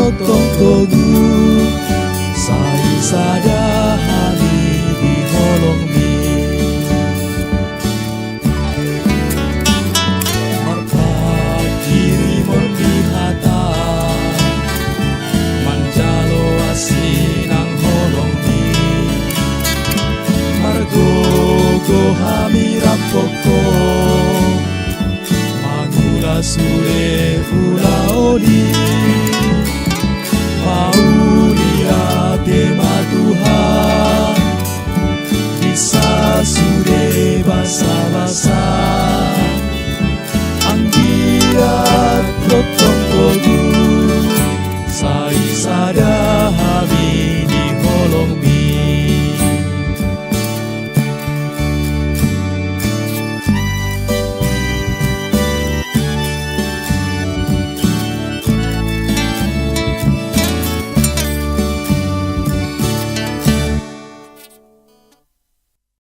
totong togu sai sada hani di holong mi marpat kiri morti hata manjalo asinang holong mi margogo hamirap poko mangula sule ula oli